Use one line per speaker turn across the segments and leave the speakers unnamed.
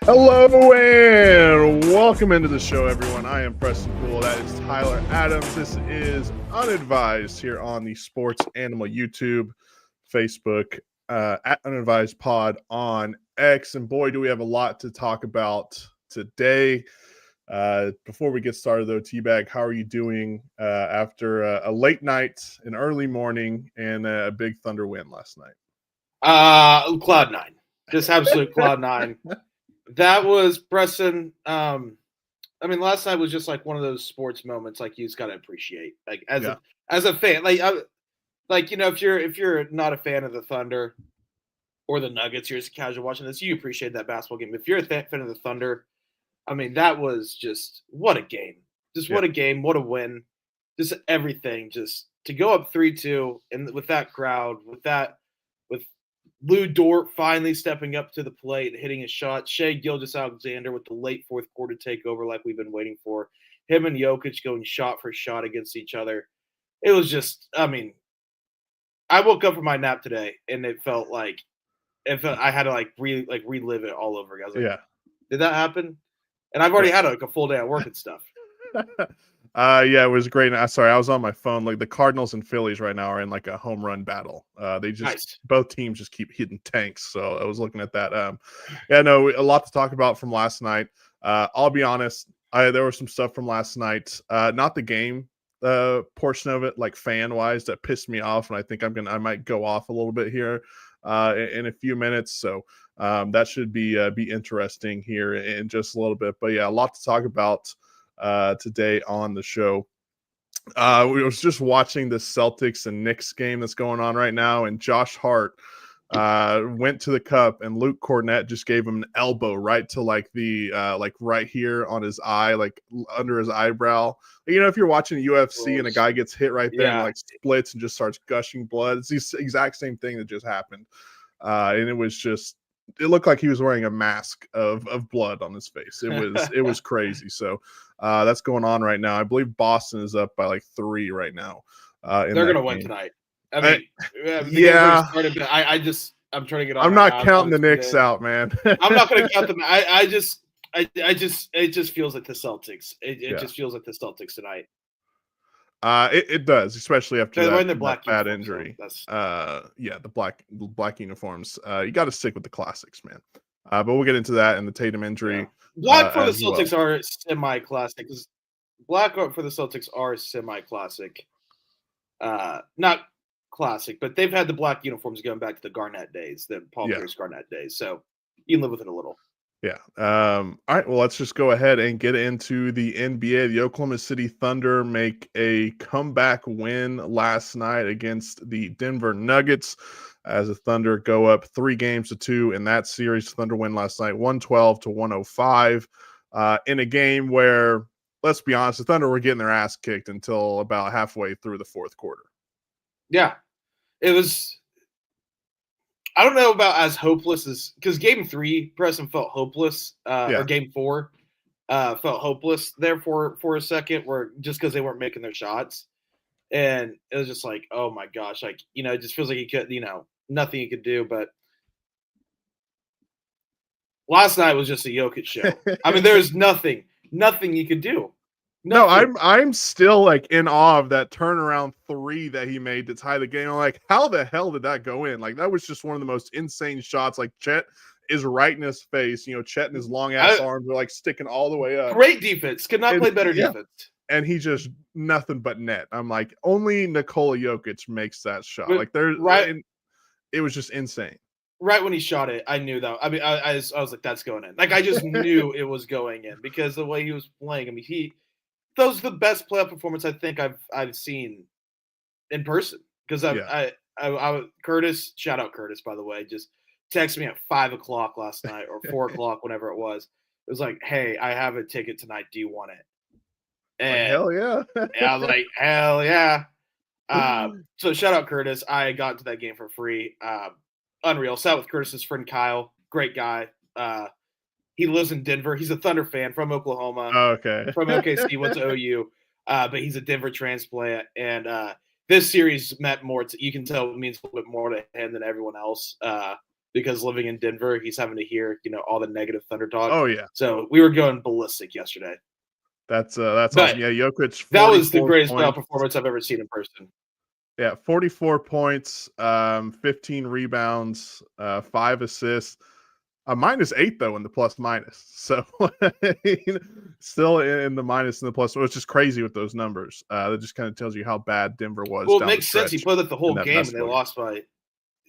Hello and welcome into the show, everyone. I am Preston Poole. That is Tyler Adams. This is Unadvised here on the Sports Animal YouTube, Facebook, at Unadvised Pod on X. And boy, do we have a lot to talk about today. Before we get started, though, T-Bag, how are you doing after a late night, an early morning, and a big Thunder win last night?
Cloud nine, just absolute cloud nine. That was Preston. Last night was just like one of those sports moments, like you just gotta appreciate, like as a fan, if you're not a fan of the Thunder or the Nuggets, you're just casual watching this, you appreciate that basketball game. If you're a fan of the Thunder, that was just what a game, what a game, what a win, just everything, just to go up 3-2 and with that crowd, with Lou Dort finally stepping up to the plate and hitting a shot. Shai Gilgeous-Alexander with the late fourth quarter takeover like we've been waiting for. Him and Jokic going shot for shot against each other. It was just, I woke up from my nap today and it felt like I had to relive it all over again. I was like, did that happen? And I've already had a full day of work and stuff.
It was great. Sorry, I was on my phone. Like the Cardinals and Phillies right now are in like a home run battle. They just both teams just keep hitting tanks. So I was looking at that. A lot to talk about from last night. I'll be honest, there was some stuff from last night. Not the game portion of it, like fan wise, that pissed me off, and I think I might go off a little bit here in a few minutes. So that should be interesting here in just a little bit. But yeah, a lot to talk about today on the show. We was just watching the Celtics and Knicks game that's going on right now, and Josh Hart went to the cup, and Luke Cornett just gave him an elbow right to right here on his eye, like under his eyebrow. If you're watching UFC and a guy gets hit right there and like splits and just starts gushing blood, it's the exact same thing that just happened. And it looked like he was wearing a mask of blood on his face. It was crazy. So that's going on right now. I believe Boston is up by like 3 right now.
They're going to win tonight. I'm trying to get on.
I'm not counting the Knicks out, man.
I'm not going to count them. It just feels like the Celtics. It just feels like the Celtics tonight.
It does, especially after that bad injury.
So
the black uniforms. You got to stick with the classics, man. But we'll get into that and the Tatum injury.
Yeah. Black for the Celtics are semi-classic. Black for the Celtics are semi-classic. Not classic, but they've had the black uniforms going back to the Garnett days, the Paul Pierce Garnett days. So you can live with it a little.
Yeah. All right. Well, let's just go ahead and get into the NBA. The Oklahoma City Thunder make a comeback win last night against the Denver Nuggets as the Thunder go up 3-2 in that series. Thunder win last night 112-105 in a game where, let's be honest, the Thunder were getting their ass kicked until about halfway through the fourth quarter.
Yeah. It was – I don't know about as hopeless as – because Game 3, Preston felt hopeless, or Game 4 felt hopeless there for a second, where just because they weren't making their shots. And it was just like, oh, my gosh. Like, it just feels like he could – nothing he could do. But last night was just a Jokic show. There was nothing he could do.
No, I'm still like in awe of that turnaround 3 that he made to tie the game. I'm like, how the hell did that go in? Like, that was just one of the most insane shots. Like, Chet is right in his face. Chet and his long ass arms are like sticking all the way up.
Great defense. Could not play better defense.
And he just nothing but net. I'm like, only Nikola Jokic makes that shot. But, it was just insane.
Right when he shot it, I knew that. I was like, that's going in. Like, I just knew it was going in because the way he was playing. That was the best playoff performance I think I've seen in person, because Curtis, shout out Curtis, by the way, just texted me at 5:00 last night or 4:00, whenever it was. It was like, hey, I have a ticket tonight. Do you want it? And
hell yeah.
I was like, hell yeah. So shout out Curtis. I got to that game for free. Unreal. Sat with Curtis's friend Kyle. Great guy. He lives in Denver. He's a Thunder fan from Oklahoma.
Oh, okay.
From OKC, went to OU. But he's a Denver transplant. And this series meant more. You can tell it means a little bit more to him than everyone else. because living in Denver, he's having to hear, all the negative Thunder talk.
Oh yeah.
So we were going ballistic yesterday.
That's awesome. Yeah, Jokic.
That was the greatest
points.
performance I've ever seen in person.
Yeah, 44 points, 15 rebounds, 5 assists. -8 though in the plus minus, so still in the minus and the plus, which is crazy with those numbers. That just kind of tells you how bad Denver was.
Well, it makes sense. He played it the whole game, and they lost by.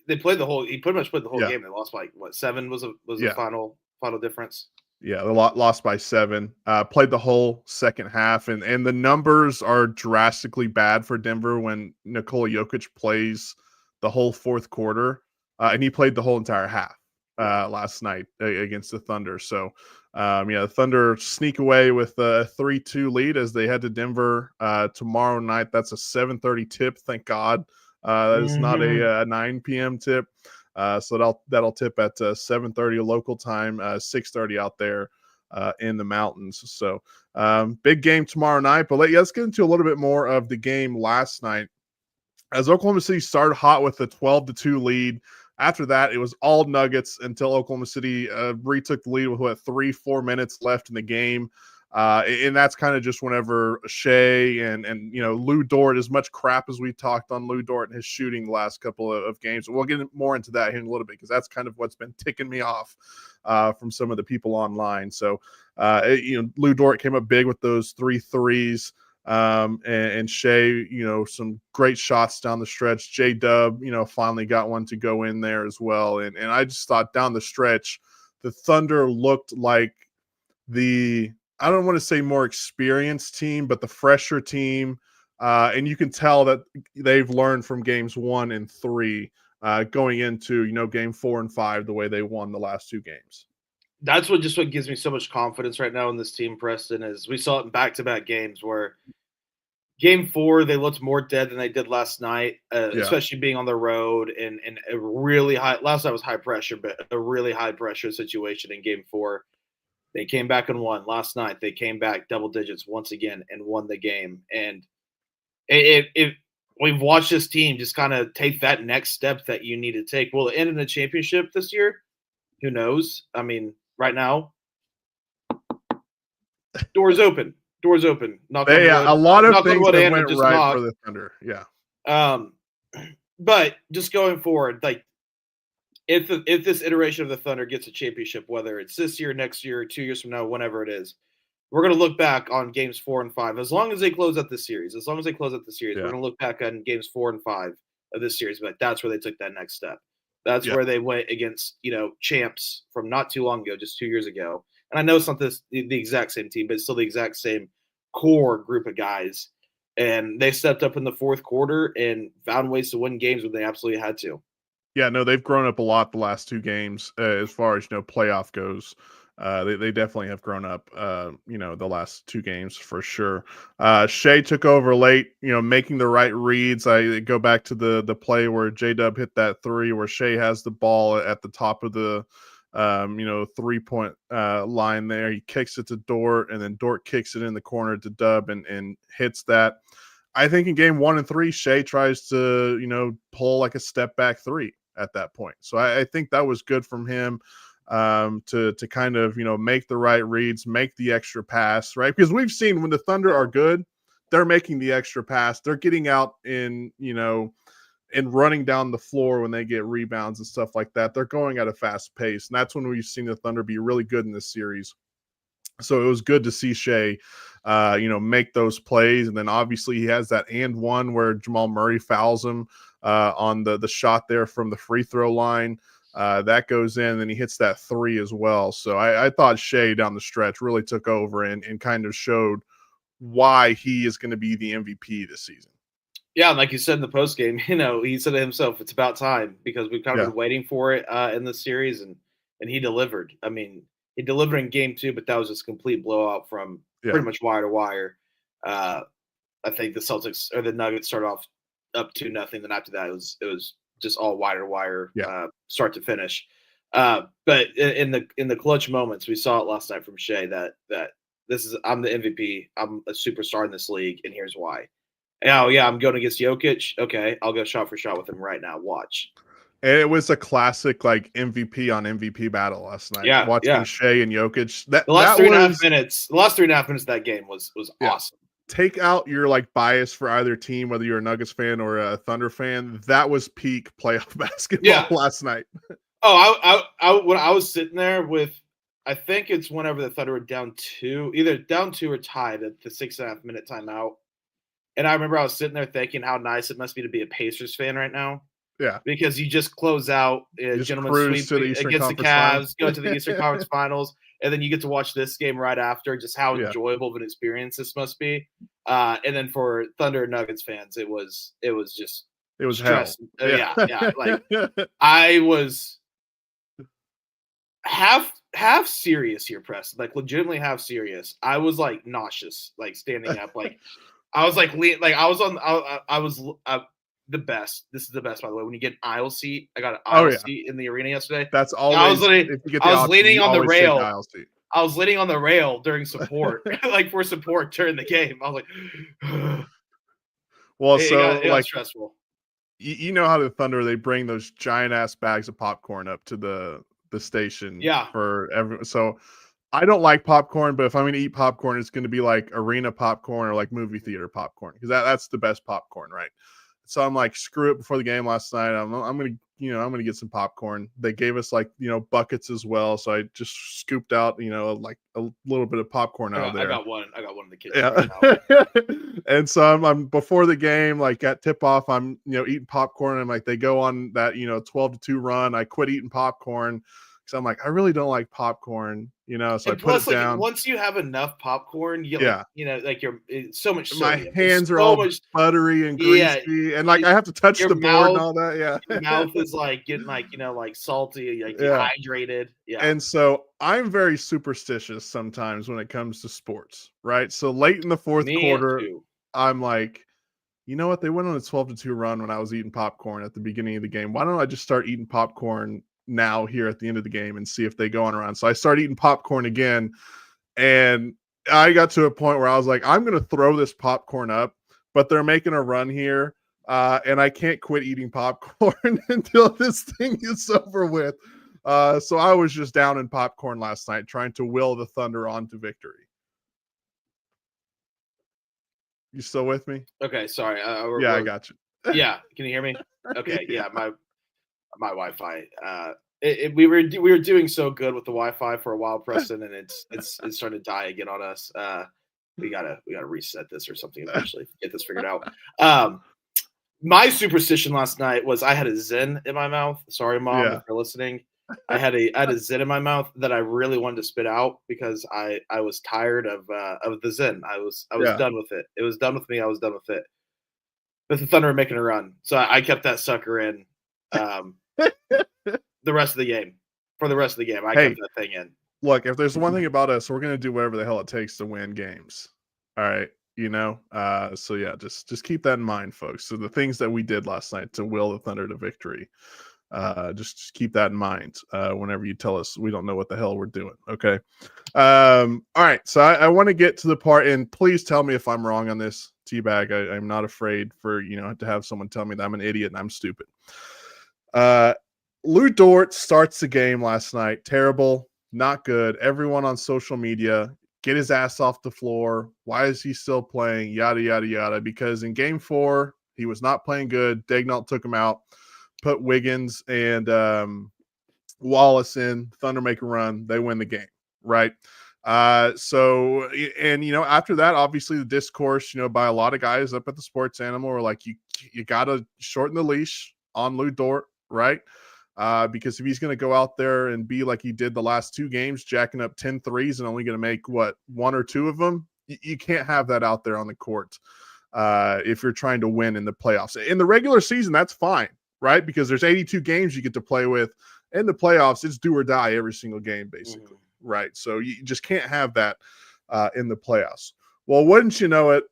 They played the whole. He pretty much played the whole game. They lost by 7 was the final difference.
Yeah, they lost by 7. Played the whole second half, and the numbers are drastically bad for Denver when Nikola Jokic plays the whole fourth quarter, and he played the whole entire half last night against the Thunder. So, the Thunder sneak away with a 3-2 lead as they head to Denver tomorrow night. That's a 7:30 tip. Thank God. That is not a 9 p.m. tip. So that'll tip at 7:30 local time, 6:30 out there in the mountains. So big game tomorrow night. But let's get into a little bit more of the game last night. As Oklahoma City started hot with a 12-2 lead. After that, it was all Nuggets until Oklahoma City retook the lead with 3-4 minutes left in the game. And that's kind of just whenever Shea and Lou Dort, as much crap as we talked on Lou Dort and his shooting the last couple of games. We'll get more into that here in a little bit because that's kind of what's been ticking me off from some of the people online. So, Lou Dort came up big with those 3 threes. And Shea, some great shots down the stretch. J-Dub, finally got one to go in there as well. And I just thought down the stretch, the Thunder looked like I don't want to say more experienced team, but the fresher team. And you can tell that they've learned from games 1 and 3 going into, game 4 and 5, the way they won the last 2 games.
That's what gives me so much confidence right now in this team, Preston, is we saw it in back-to-back games where game 4, they looked more dead than they did last night, especially being on the road and a really high – last night was high pressure, but a really high-pressure situation in game 4. They came back and won. Last night, they came back double digits once again and won the game. And we've watched this team just kind of take that next step that you need to take. Will it end in the championship this year? Who knows? I mean, right now, doors open. Doors open.
Knock on wood. A lot of things that went right for the Thunder. Yeah.
But just going forward, like, if this iteration of the Thunder gets a championship, whether it's this year, next year, 2 years from now, whenever it is, we're going to look back on games 4 and 5. As long as they close out the series, we're going to look back on games 4 and 5 of this series. But that's where they took that next step. That's where they went against, champs from not too long ago, just 2 years ago. And I know it's not the exact same team, but it's still the exact same core group of guys. And they stepped up in the fourth quarter and found ways to win games when they absolutely had to.
Yeah, no, they've grown up a lot the last 2 games as far as, playoff goes. They definitely have grown up, the last 2 games for sure. Shea took over late, making the right reads. I go back to the play where J-Dub hit that 3 where Shea has the ball at the top of the, 3-point line there. He kicks it to Dort, and then Dort kicks it in the corner to Dub and hits that. I think in game 1 and 3, Shea tries to, pull like a step back 3 at that point. So I think that was good from him to kind of, make the right reads, make the extra pass, right? Because we've seen when the Thunder are good, they're making the extra pass. They're getting out and running down the floor when they get rebounds and stuff like that. They're going at a fast pace. And that's when we've seen the Thunder be really good in this series. So it was good to see Shea, make those plays. And then obviously he has that and one where Jamal Murray fouls him on the shot there from the free throw line. That goes in, and then he hits that 3 as well. So I thought Shea down the stretch really took over and kind of showed why he is going to be the MVP this season.
Yeah, like you said in the postgame, he said to himself, it's about time because we've kind of been waiting for it in this series, and he delivered. I mean, he delivered in game 2, but that was just a complete blowout from pretty much wire to wire. I think the Celtics or the Nuggets started off up 2-0. Then after that, it was just all wire to wire, start to finish. But in the clutch moments, we saw it last night from Shea that I'm the MVP. I'm a superstar in this league, and here's why. Oh yeah, I'm going against Jokic. Okay, I'll go shot for shot with him right now. Watch.
And it was a classic like MVP on MVP battle last night.
Yeah,
watching Shea and Jokic.
The last 3.5 minutes of that game was awesome.
Take out your like bias for either team, whether you're a Nuggets fan or a Thunder fan. That was peak playoff basketball last night.
Oh, when I was sitting there with, I think it's whenever the Thunder were down 2, either down 2 or tied at the 6.5 minute timeout. And I remember I was sitting there thinking how nice it must be to be a Pacers fan right now.
Yeah,
because you just close out a gentleman's sweep against the Cavs, go to the Eastern Conference Finals, and then you get to watch this game right after. Just how enjoyable of an experience this must be. And then for Thunder and Nuggets fans, it was
stress.
Hell. Yeah. Like I was half serious here, Preston. Like legitimately half serious. I was like nauseous, like standing up, like I was like I was on. I was. The best. This is the best, by the way. When you get an aisle seat, I got an aisle seat in the arena yesterday.
That's always.
I was leaning on the rail. I was leaning on the rail during support, like for support during the game. I was like,
well,
it got stressful.
You know how the Thunder, they bring those giant ass bags of popcorn up to the station. For everyone. So I don't like popcorn, but if I'm going to eat popcorn, it's going to be like arena popcorn or like movie theater popcorn because that's the best popcorn, right? So I'm like, screw it. Before the game last night, I'm gonna get some popcorn. They gave us like buckets as well, so I just scooped out like a little bit of popcorn out of there.
I got one in the kitchen.
Yeah. And so I'm before the game, like at tip off, I'm eating popcorn, and like they go on that 12-2 run. I quit eating popcorn because I'm like, I really don't like popcorn, so I put it down.
Once you have enough popcorn, it's so much sodium.
My hands are all buttery and greasy, and like I have to touch the board and all that. Yeah,
your mouth is like getting like salty, like dehydrated. Yeah,
and so I'm very superstitious sometimes when it comes to sports, right? So late in the fourth quarter, I'm like, you know what? They went on a 12-2 run when I was eating popcorn at the beginning of the game. Why don't I just start eating popcorn now here at the end of the game and see if they go on around? So I started eating popcorn again, and I got to a point where I was like, I'm going to throw this popcorn up, but they're making a run here, and I can't quit eating popcorn until this thing is over with. So I was just down in popcorn last night, trying to will the Thunder on to victory. You still with me?
Okay, sorry.
I got you.
Yeah, can you hear me? Okay, yeah, my Wi-Fi. We were doing so good with the Wi-Fi for a while, Preston, and it's starting to die again on us. We gotta reset this or something eventually. Get this figured out. My superstition last night was I had a Zen in my mouth. Sorry, Mom, if you're listening. I had a Zen in my mouth that I really wanted to spit out because I was tired of the Zen. I was done with it. It was done with me. I was done with it. But the Thunder were making a run, so I kept that sucker in. The rest of the game. For the rest of the game, I kept that thing in.
Look, if there's one thing about us, we're gonna do whatever the hell it takes to win games. All right, so yeah, just keep that in mind, folks. So the things that we did last night to will the Thunder to victory, just keep that in mind whenever you tell us we don't know what the hell we're doing. Okay. All right. So I want to get to the part, and please tell me if I'm wrong on this, Teabag. I'm not afraid for to have someone tell me that I'm an idiot and I'm stupid. Lou Dort starts the game last night. Terrible, not good. Everyone on social media, get his ass off the floor. Why is he still playing? Yada, yada, yada. Because in game 4, he was not playing good. Daignault took him out, put Wiggins and Wallace in. Thunder make a run. They win the game, right? So, and after that, obviously the discourse, by a lot of guys up at the Sports Animal were like, you got to shorten the leash on Lou Dort, right? Because if he's going to go out there and be like he did the last 2 games, jacking up 10 threes and only going to make 1 or 2 of them, you can't have that out there on the court if you're trying to win in the playoffs. In the regular season, that's fine, right? Because there's 82 games you get to play with. In the playoffs, it's do or die every single game, basically, right? So you just can't have that in the playoffs. Well, wouldn't you know it,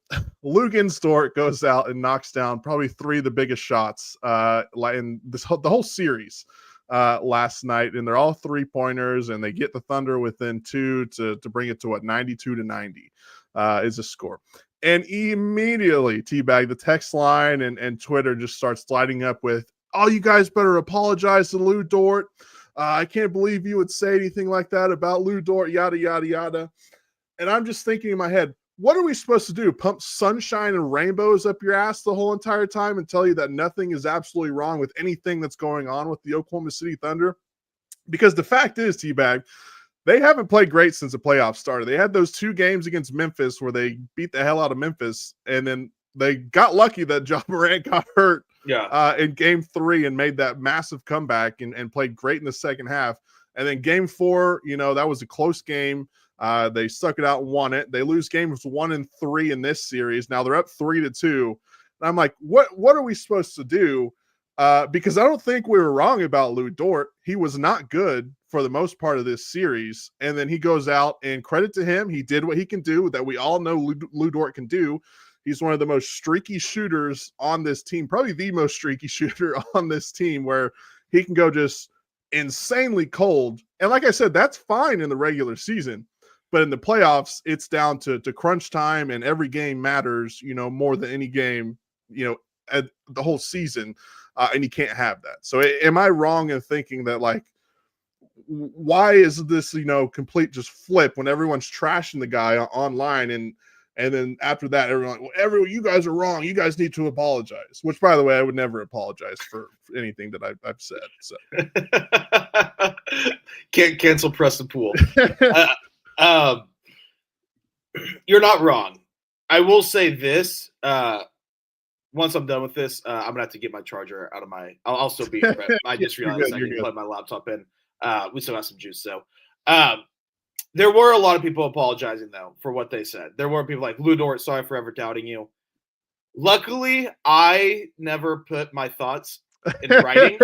Luguentz Dort goes out and knocks down probably 3 of the biggest shots in the whole series last night, and they're all 3-pointers, and they get the Thunder within 2 to bring it to 92-90 is a score. And immediately, Teabag, the text line and Twitter just starts lighting up with, all you guys better apologize to Lou Dort. I can't believe you would say anything like that about Lou Dort, yada, yada, yada. And I'm just thinking in my head, what are we supposed to do? Pump sunshine and rainbows up your ass the whole entire time and tell you that nothing is absolutely wrong with anything that's going on with the Oklahoma City Thunder? Because the fact is, T-Bag, they haven't played great since the playoffs started. They had those 2 games against Memphis where they beat the hell out of Memphis, and then they got lucky that Ja Morant got hurt in game 3 and made that massive comeback and played great in the second half. And then game 4, that was a close game. They stuck it out and won it. They lose games 1 and 3 in this series. Now they're up 3-2. And I'm like, what are we supposed to do? Because I don't think we were wrong about Lou Dort. He was not good for the most part of this series. And then he goes out, and credit to him, he did what he can do that we all know Lou Dort can do. He's one of the most streaky shooters on this team, probably the most streaky shooter on this team, where he can go just insanely cold. And like I said, that's fine in the regular season. But in the playoffs, it's down to crunch time, and every game matters, more than any game, at the whole season. And you can't have that. So am I wrong in thinking that, like, why is this, complete just flip when everyone's trashing the guy online, and then after that, everyone, you guys are wrong. You guys need to apologize. Which, by the way, I would never apologize for anything that I've said. So
can't cancel Preston Poole. You're not wrong. I will say this. Once I'm done with this, I'm gonna have to get my charger out of my. I'll still be here, but I just realized I can plug my laptop in. We still have some juice, so. There were a lot of people apologizing though for what they said. There were people like, Lou Dort, sorry for ever doubting you. Luckily, I never put my thoughts in writing.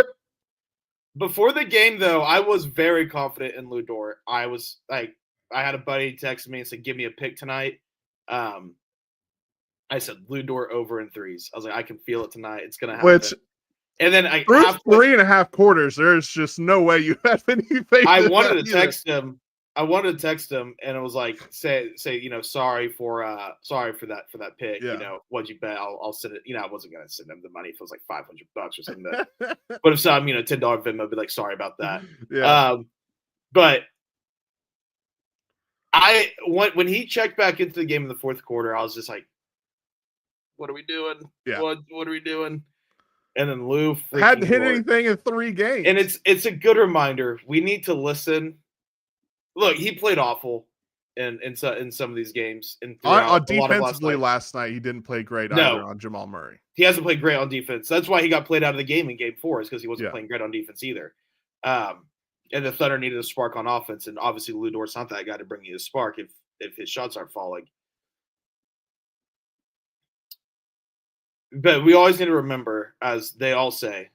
Before the game, though, I was very confident in Lou Dort. I was like, I had a buddy text me and said, "Give me a pick tonight." I said Lou Dort over in 3s. I was like, I can feel it tonight. It's gonna happen. And then
through 3.5 quarters, there's just no way you have any faith.
I wanted to text him. And it was like, say, sorry for that pick.
Yeah.
What'd you bet? I'll send it. I wasn't gonna send him the money if it was like $500 or something. But if some, $10 Venmo, I'd be like, sorry about that.
Yeah.
But when he checked back into the game in the fourth quarter, I was just like, what are we doing?
Yeah.
What are we doing? And then Lou
hadn't hit anything in 3 games.
And it's a good reminder. We need to listen. Look, he played awful in some of these games.
On defensively last night, he didn't play great either on Jamal Murray.
He hasn't played great on defense. That's why he got played out of the game in game 4, is because he wasn't playing great on defense either. And the Thunder needed a spark on offense, and obviously Lou Dort's not that guy to bring you a spark if his shots aren't falling. But we always need to remember, as they all say,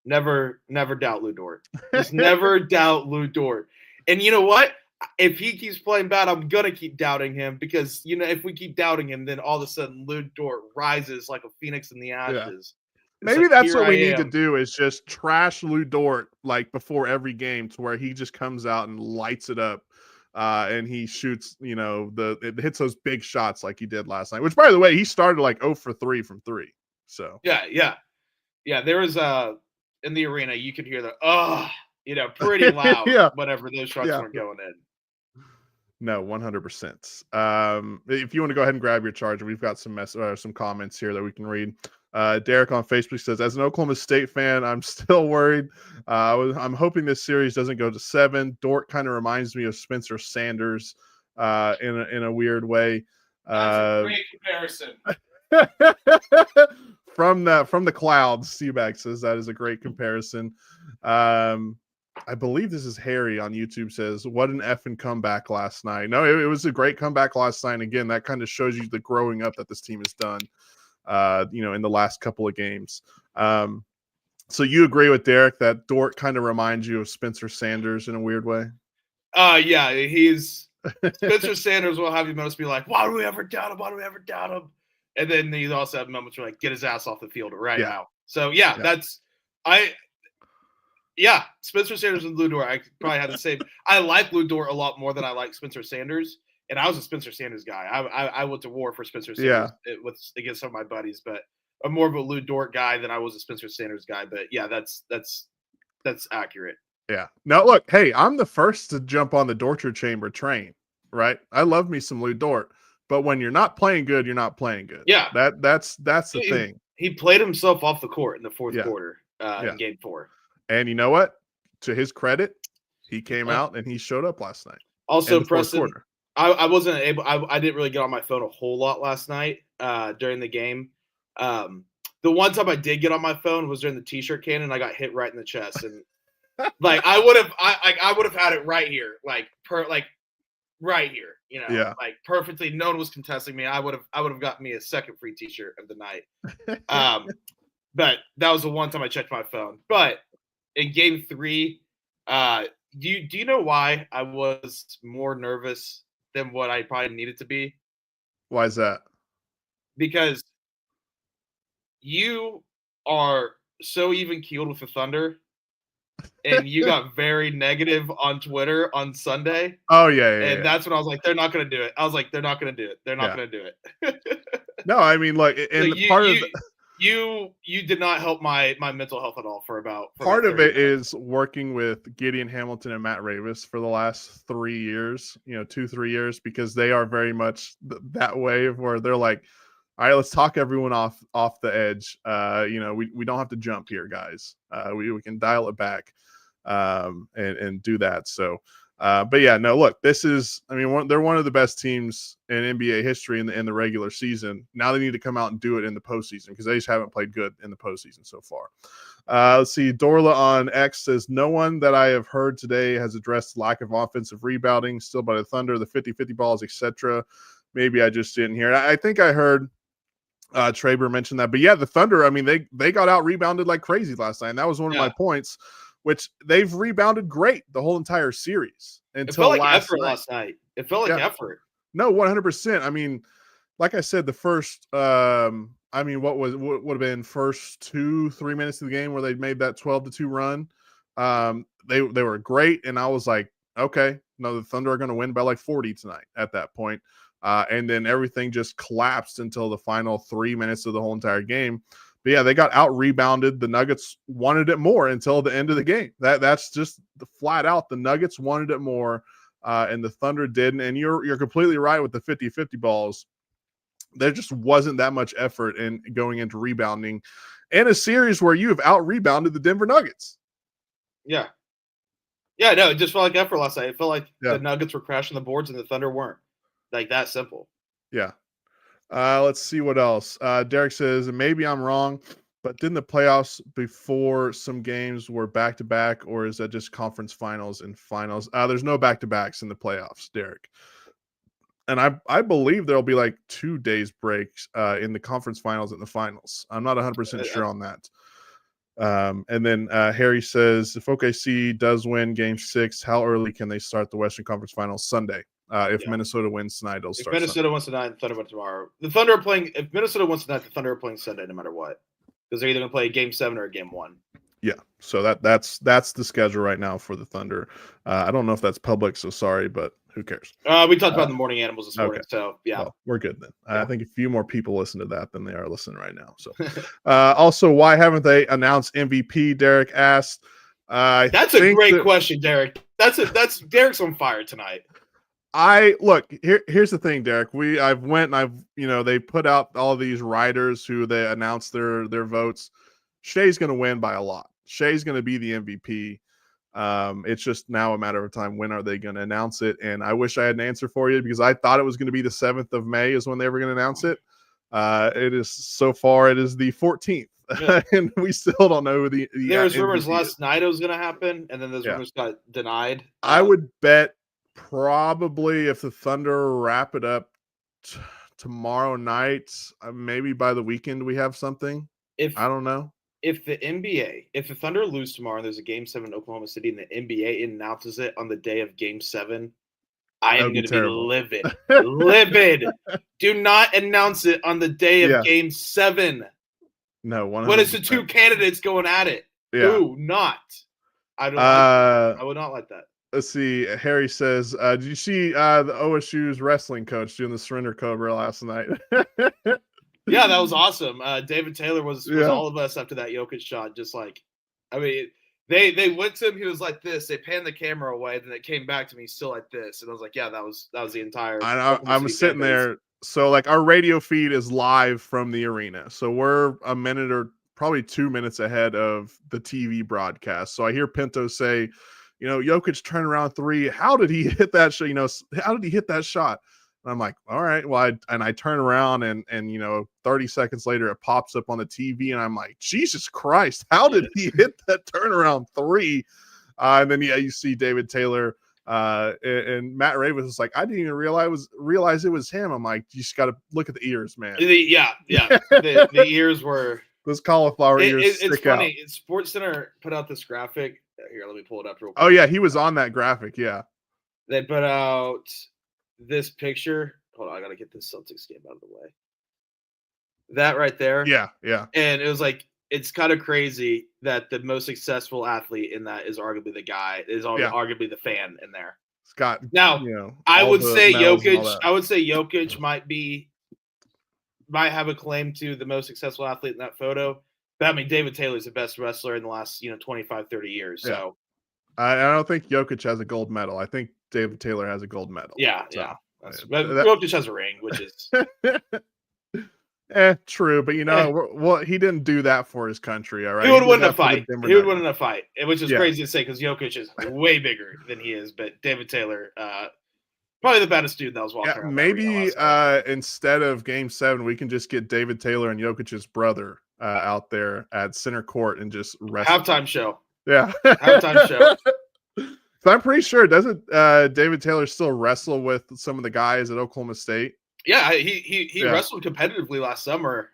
never doubt Lou Dort. Just never doubt Lou Dort. And you know what? If he keeps playing bad, I'm going to keep doubting him, because, if we keep doubting him, then all of a sudden Lou Dort rises like a phoenix in the ashes.
Yeah. Maybe that's what we need to do, is just trash Lou Dort like before every game, to where he just comes out and lights it up. And he shoots, it hits those big shots like he did last night, which, by the way, he started like 0 for 3 from 3. So
yeah. There was in the arena, you could hear the pretty loud whenever those shots weren't going in.
No, 100%. If you want to go ahead and grab your charger, we've got some comments here that we can read. Derek on Facebook says, as an Oklahoma State fan, I'm still worried. I'm hoping this series doesn't go to 7. Dort kind of reminds me of Spencer Sanders in a weird way.
That's a great comparison.
From the clouds, Seabag says that is a great comparison. I believe this is Harry on YouTube says, what an effing comeback last night. No, it was a great comeback last night. And again, that kind of shows you the growing up that this team has done, in the last couple of games. So you agree with Derek that Dort kind of reminds you of Spencer Sanders in a weird way?
Yeah, he's Spencer Sanders will have you most be like, why do we ever doubt him? Why do we ever doubt him? And then you also have moments where like, get his ass off the field right now. So Spencer Sanders and Lou Dort, I probably had the same. I like Lou Dort a lot more than I like Spencer Sanders, and I was a Spencer Sanders guy. I went to war for Spencer Sanders against some of my buddies, but more of a Lou Dort guy than I was a Spencer Sanders guy. But yeah, that's accurate.
Yeah. Now look, hey, I'm the first to jump on the Dorture Chamber train, right? I love me some Lou Dort, but when you're not playing good, you're not playing good.
Yeah,
that's the thing.
He played himself off the court in the fourth quarter in Game 4.
And you know what? To his credit, he came out and he showed up last night.
Also, Preston, I wasn't able. I didn't really get on my phone a whole lot last night during the game. The one time I did get on my phone was during the T-shirt cannon. I got hit right in the chest, and like I would have had it right here, like right here, you know, like perfectly. No one was contesting me. I would have gotten me a second free T-shirt of the night. But that was the one time I checked my phone. But in Game 3, do you know why I was more nervous than what I probably needed to be?
Why is that?
Because you are so even keeled with the Thunder, and you got very negative on Twitter on Sunday.
Oh yeah.
That's when I was like, they're not going to do it. I was like, they're not going to do it. They're not going to do it.
No, I mean, like, and
you did not help my mental health at all for
part of it is working with Gideon Hamilton and Matt Ravis for the last 3 years, 2-3 years, because they are very much that way where they're like, all right, let's talk everyone off the edge. We don't have to jump here, guys. We can dial it back and do that. So, but yeah, no, look, this is, I mean, they're one of the best teams in NBA history in the regular season. Now they need to come out and do it in the postseason because they just haven't played good in the postseason so far. Let's see. Dorla on X says, no one that I have heard today has addressed lack of offensive rebounding still by the Thunder, the 50-50 balls, etc. Maybe I just didn't hear it. I think I heard Traber mentioned that. But yeah, the Thunder, I mean, they got out rebounded like crazy last night. And that was one of my points, which they've rebounded great the whole entire series until
it felt like effort last night. It felt like effort.
No, 100%. I mean, like I said, the first, what would have been first 2-3 minutes of the game where they made that 12-2 run. They were great. And I was like, okay, no, the Thunder are going to win by like 40 tonight at that point. And then everything just collapsed until the final 3 minutes of the whole entire game. But yeah, they got out rebounded. The Nuggets wanted it more until the end of the game. That's just the flat out. The Nuggets wanted it more, and the Thunder didn't. And you're completely right with the 50-50 balls. There just wasn't that much effort in going into rebounding in a series where you have out rebounded the Denver Nuggets.
Yeah. Yeah, no, it just felt like effort last night. It felt like the Nuggets were crashing the boards and the Thunder weren't. Like that simple.
Yeah. Let's see what else. Derek says, maybe I'm wrong, but didn't the playoffs before some games were back-to-back, or is that just conference finals and finals? There's no back-to-backs in the playoffs, Derek. And I believe there'll be like 2 days breaks in the conference finals and the finals. I'm not 100% sure on that. And then Harry says, if OKC does win Game 6, how early can they start the Western Conference Finals? Sunday. If Minnesota wins tonight, it'll start.
If Minnesota wins tonight, the Thunder win tomorrow. The Thunder are playing. If Minnesota wins tonight, the Thunder are playing Sunday, no matter what, because they're either going to play Game 7 or Game 1.
Yeah, so that's the schedule right now for the Thunder. I don't know if that's public, so sorry, but who cares?
We talked about the morning animals this morning, so yeah,
well, we're good then. I think a few more people listen to that than they are listening right now. So, also, why haven't they announced MVP? Derek asked.
That's a great question, Derek. That's Derek's on fire tonight.
Here's the thing, Derek. They put out all these writers who they announced their votes. Shea's going to win by a lot. Shea's going to be the MVP. It's just now a matter of time. When are they going to announce it? And I wish I had an answer for you because I thought it was going to be the 7th of May is when they were going to announce it. It is so far. It is the 14th. Yeah. And we still don't know who the
there was rumors last night it was going to happen, and then those rumors got denied.
I would bet probably if the Thunder wrap it up tomorrow night, maybe by the weekend we have something. I don't know.
If the Thunder lose tomorrow and there's a Game 7 in Oklahoma City and the NBA announces it on the day of Game 7, I am going to be livid. Livid. Do not announce it on the day of Game 7.
No, 100%.
When it's the two candidates going at it.
Yeah.
Do not. I don't. I would not like that.
Let's see. Harry says, did you see the OSU's wrestling coach doing the surrender cobra last night?
Yeah, that was awesome. David Taylor was all of us after that Jokic shot. Just like, I mean, they went to him. He was like this. They panned the camera away. Then it came back to me still like this. And I was like, yeah, that was the entire.
I'm sitting there. So like our radio feed is live from the arena. So we're a minute or probably 2 minutes ahead of the TV broadcast. So I hear Pinto say, Jokic turned around three. How did he hit that shot? How did he hit that shot? And I'm like, all right. Well, I turn around and 30 seconds later it pops up on the TV and I'm like, Jesus Christ, how did he hit that turnaround three? And then you see David Taylor and Matt Ray was like, I didn't even realize it was him. I'm like, you just got to look at the ears, man.
The ears were
those cauliflower ears.
It's funny. Sports Center put out this graphic. Here, let me pull it up real quick.
Oh yeah, he was on that graphic. Yeah,
they put out this picture. Hold on, I gotta get this Celtics game out of the way. That right there.
Yeah.
And it was like, it's kind of crazy that the most successful athlete in that is arguably arguably the fan in there.
Scott.
Now, I would say Jokic. I would say Jokic might have a claim to the most successful athlete in that photo. But I mean, David Taylor's the best wrestler in the last 25, 30 years. Yeah. So
I don't think Jokic has a gold medal. I think David Taylor has a gold medal.
Yeah. But Jokic has a ring, which is.
True, but well, he didn't do that for his country, all right?
He would win a fight. Which is crazy to say because Jokic is way bigger than he is, but David Taylor, probably the baddest dude that was walking around.
Maybe instead of Game 7, we can just get David Taylor and Jokic's brother out there at center court and just wrestle.
Halftime show.
Yeah.
Halftime show.
So I'm pretty sure, doesn't David Taylor still wrestle with some of the guys at Oklahoma State?
Yeah, he wrestled competitively last summer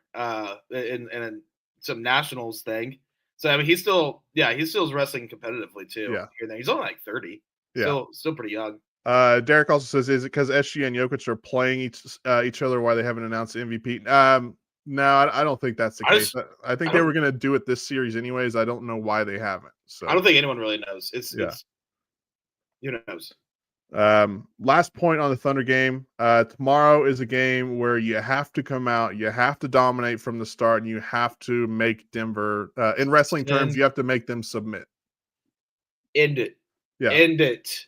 in some nationals thing. So I mean, he's still wrestling competitively too.
Yeah,
he's only like 30.
Yeah,
still pretty young.
Derek also says, is it because SG and Jokic are playing each other why they haven't announced the MVP? No, I don't think that's the case. I think they were going to do it this series anyways. I don't know why they haven't. So
I don't think anyone really knows. It's who knows.
Last point on the Thunder game. Tomorrow is a game where you have to come out, you have to dominate from the start, and you have to make Denver, in wrestling terms, you have to make them submit.
End it.
Yeah.
End it.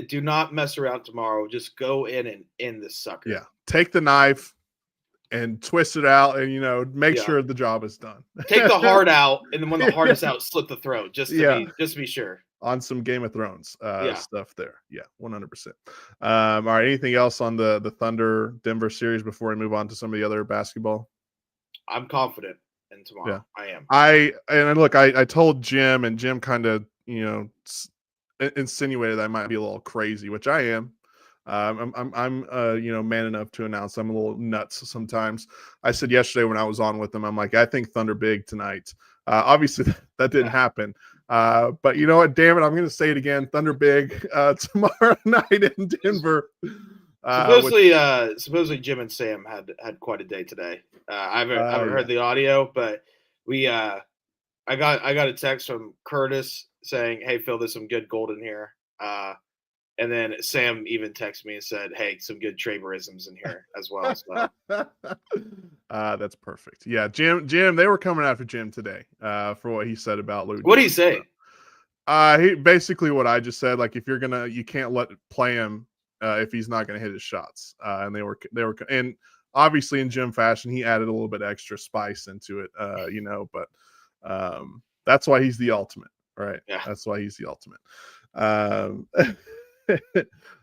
Do not mess around tomorrow. Just go in and end this sucker.
Yeah. Take the knife and twist it out and, make sure the job is done.
Take the heart out, and then when the heart is out, slit the throat, just to be sure.
On some Game of Thrones stuff there. Yeah, 100%. All right, anything else on the Thunder Denver series before we move on to some of the other basketball?
I'm confident in tomorrow.
Yeah.
I
am. I told Jim, and Jim kind of, insinuated that I might be a little crazy, which I am. I'm man enough to announce I'm a little nuts sometimes. I said yesterday when I was on with them, I'm like, I think Thunder big tonight. Obviously that didn't happen. But you know what? Damn it, I'm going to say it again. Thunder big tomorrow night in Denver.
Supposedly Jim and Sam had quite a day today. I haven't heard the audio, but I got a text from Curtis saying, "Hey Phil, there's some good gold in here." And then Sam even texted me and said, "Hey, some good Traverisms in here as well." So.
That's perfect. Yeah, Jim, they were coming after Jim today for what he said about Lou.
What did he say?
He basically what I just said. Like, if you can't play him if he's not gonna hit his shots. And they were, and obviously in Jim fashion, he added a little bit extra spice into it. But that's why he's the ultimate, right? Yeah, that's why he's the ultimate.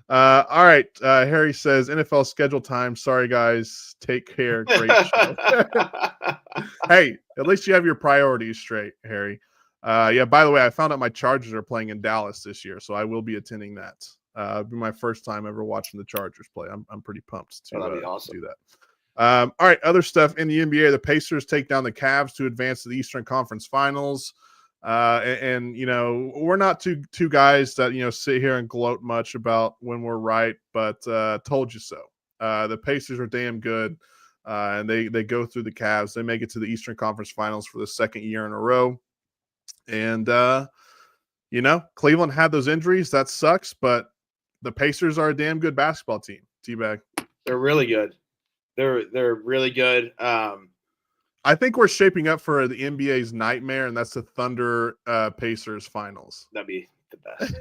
All right. Harry says NFL schedule time. Sorry guys. Take care. Great show. Hey, at least you have your priorities straight, Harry. By the way, I found out my Chargers are playing in Dallas this year, so I will be attending that. It'll be my first time ever watching the Chargers play. I'm pretty pumped to do that. All right, other stuff in the NBA. The Pacers take down the Cavs to advance to the Eastern Conference Finals. And we're not two guys that sit here and gloat much about when we're right, but told you so. The Pacers are damn good, and they go through the Cavs. They make it to the Eastern Conference Finals for the second year in a row. And Cleveland had those injuries. That sucks, but the Pacers are a damn good basketball team. T-Bag.
They're really good. They're really good.
I think we're shaping up for the NBA's nightmare, and that's the Thunder Pacers finals.
That'd be the best.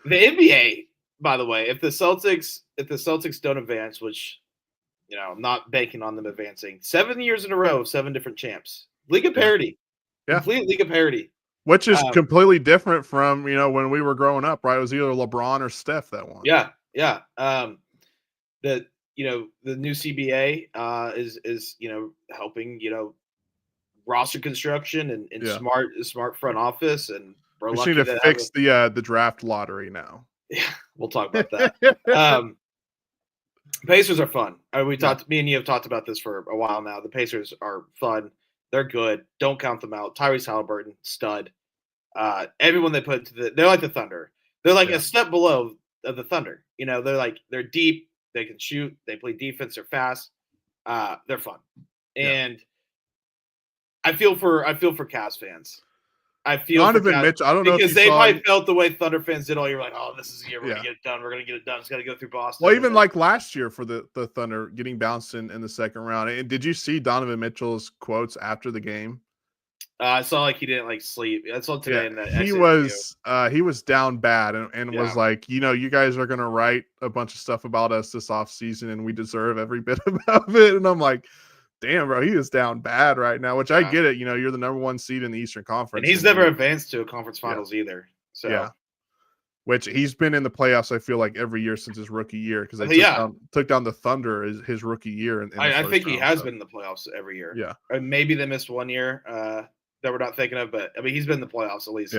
The NBA, by the way, if the Celtics don't advance, which I'm not banking on them advancing, 7 years in a row, 7 different champs, league of parity, complete league of parity,
which is completely different from when we were growing up, right? It was either LeBron or Steph that won.
Yeah. The new CBA is helping roster construction and smart front office, and
we need to fix the draft lottery now.
Yeah, we'll talk about that. Pacers are fun. Me and you have talked about this for a while now. The Pacers are fun. They're good. Don't count them out. Tyrese Halliburton, stud. Everyone they put they're like the Thunder. They're like a step below of the Thunder. They're deep. They can shoot. They play defense. They're fast. They're fun. And I feel for Cavs fans. I feel
Donovan Mitchell. I don't know
because they probably felt the way Thunder fans did all year. Like, oh, this is the year we're gonna get it done. We're gonna get it done. It's got to go through Boston.
Well, even like last year for the Thunder getting bounced in the second round. And did you see Donovan Mitchell's quotes after the game?
I saw he didn't sleep. I saw today in that.
He was down bad and was like, you guys are gonna write a bunch of stuff about us this offseason and we deserve every bit of it. And I'm like, damn, bro, he is down bad right now, which I get it. You're the number 1 seed in the Eastern Conference.
And he's never advanced to a conference finals either. So
which he's been in the playoffs, I feel like, every year since his rookie year because they took down the Thunder his rookie year.
I think he has been in the playoffs every year.
Yeah.
Or maybe they missed 1 year that we're not thinking of, but I mean he's been in the playoffs at least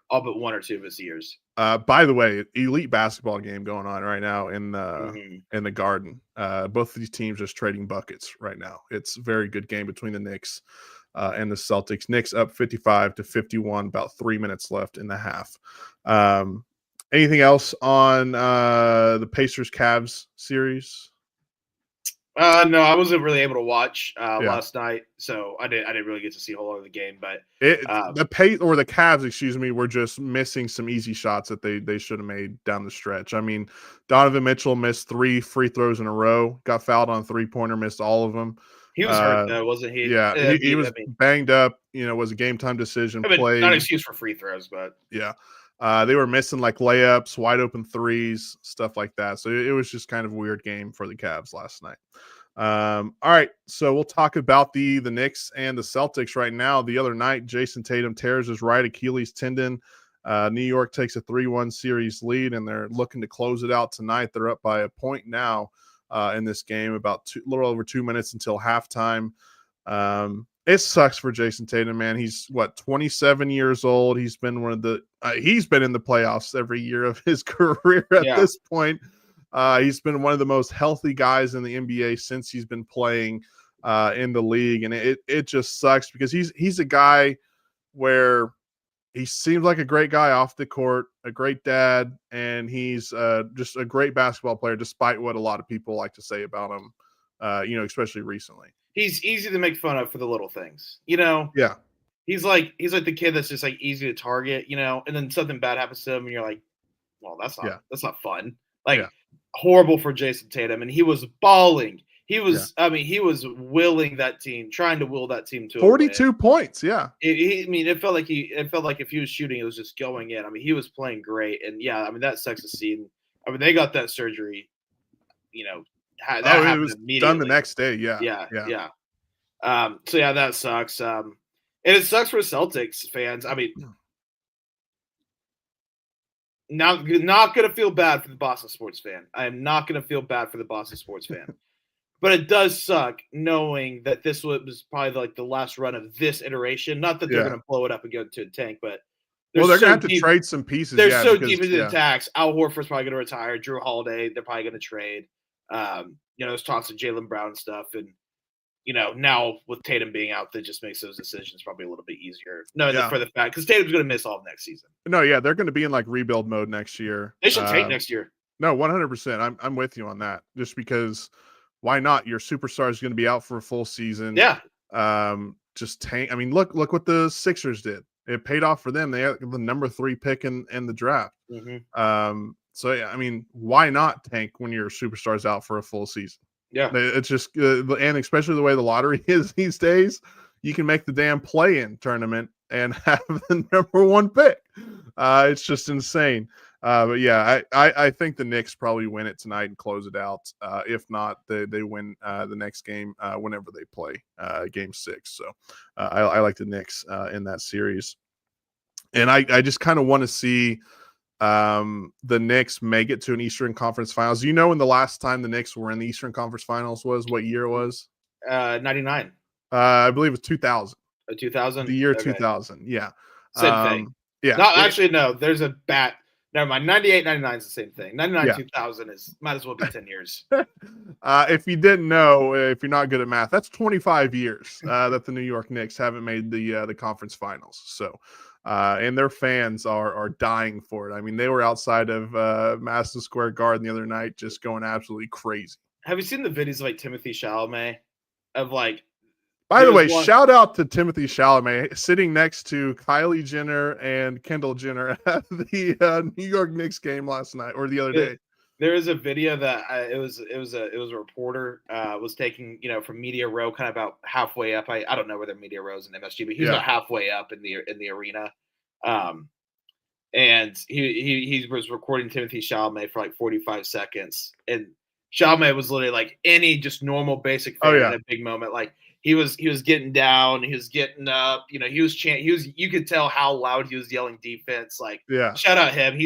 all but 1 or 2 of his years.
By the way, elite basketball game going on right now in the Garden. Both of these teams just trading buckets right now. It's a very good game between the Knicks and the Celtics. Knicks up 55-51, about 3 minutes left in the half. Anything else on the Pacers-Cavs series?
No, I wasn't really able to watch last night, so I didn't really get to see a whole lot of the game. But
the Cavs, were just missing some easy shots that they should have made down the stretch. I mean, Donovan Mitchell missed 3 free throws in a row, got fouled on a 3-pointer, missed all of them.
He was hurt though, wasn't he?
Yeah, he was banged up. Was a game time decision. Play.
Not an excuse for free throws, but
they were missing layups, wide open threes, stuff like that. So it was just kind of a weird game for the Cavs last night. All right, so we'll talk about the Knicks and the Celtics right now. The other night, Jason Tatum tears his right Achilles tendon. New York takes a 3-1 series lead, and they're looking to close it out tonight. They're up by a point now in this game, about a little over 2 minutes until halftime. It sucks for Jason Tatum, man. He's 27 years old. He's been he's been in the playoffs every year of his career at this point. He's been one of the most healthy guys in the NBA since he's been playing in the league, and it just sucks because he's a guy where he seems like a great guy off the court, a great dad, and he's just a great basketball player, despite what a lot of people like to say about him, especially recently.
He's easy to make fun of for the little things, Yeah. He's like the kid that's just easy to target, and then something bad happens to him, and you're like, well, that's not fun. Horrible for Jason Tatum, and he was balling. He was, he was trying to will that team to
42 points. Yeah.
It felt like if he was shooting, it was just going in. He was playing great, and that sucks to see. They got that surgery,
it was done the next day. Yeah.
So that sucks. And it sucks for Celtics fans. Not going to feel bad for the Boston sports fan. I am not going to feel bad for the Boston sports fan. But it does suck knowing that this was probably the last run of this iteration. Not that they're going to blow it up and go to a tank, but
they're going to have to trade some pieces.
They're so deep into the tax. Al Horford's probably going to retire. Drew Holiday, they're probably going to trade. There's talks of Jaylen Brown and stuff. And, now with Tatum being out, that just makes those decisions probably a little bit easier. For the fact, because Tatum's going to miss all of next season.
No, yeah, they're going to be in rebuild mode next year.
They should tank next year.
No, 100%. I'm with you on that. Just because, why not? Your superstar is going to be out for a full season.
Yeah.
Just tank. Look what the Sixers did. It paid off for them. They had the number 3 pick in the draft.
Mm-hmm.
So why not tank when your superstar's out for a full season?
Yeah.
It's just, and especially the way the lottery is these days, you can make the damn play-in tournament and have the number one pick. It's just insane. But yeah, I think the Knicks probably win it tonight and close it out. If not, they win the next game whenever they play game 6. So I like the Knicks in that series. And I just kind of want to see the Knicks make it to an Eastern Conference Finals. You know when the last time the Knicks were in the Eastern Conference Finals was? What year it was?
99.
I believe it was 2000.
2000?
The year
Okay.
2000. Yeah.
Same thing.
Yeah.
No, actually, no. There's a bat. Never mind. 98, 99 is the same thing. 99,
Yeah.
2000 might as well be 10 years.
If you didn't know, if you're not good at math, that's 25 years that the New York Knicks haven't made the conference finals. So, and their fans are dying for it. I mean, they were outside of Madison Square Garden the other night, just going absolutely crazy.
Have you seen the videos of like Timothy Chalamet of like?
By the way, shout out to Timothy Chalamet sitting next to Kylie Jenner and Kendall Jenner at the New York Knicks game last night or the other day.
There is a video that it was a reporter was taking, from Media Row, kind of about halfway up. I don't know where their Media Row is in MSG, but he's about halfway up in the arena. And he was recording Timothy Chalamet for like 45 seconds, and Chalamet was literally like any just normal basic fan in a big moment. Like he was getting down, he was getting up, he was chanting, you could tell how loud he was yelling defense. Like, shout out him.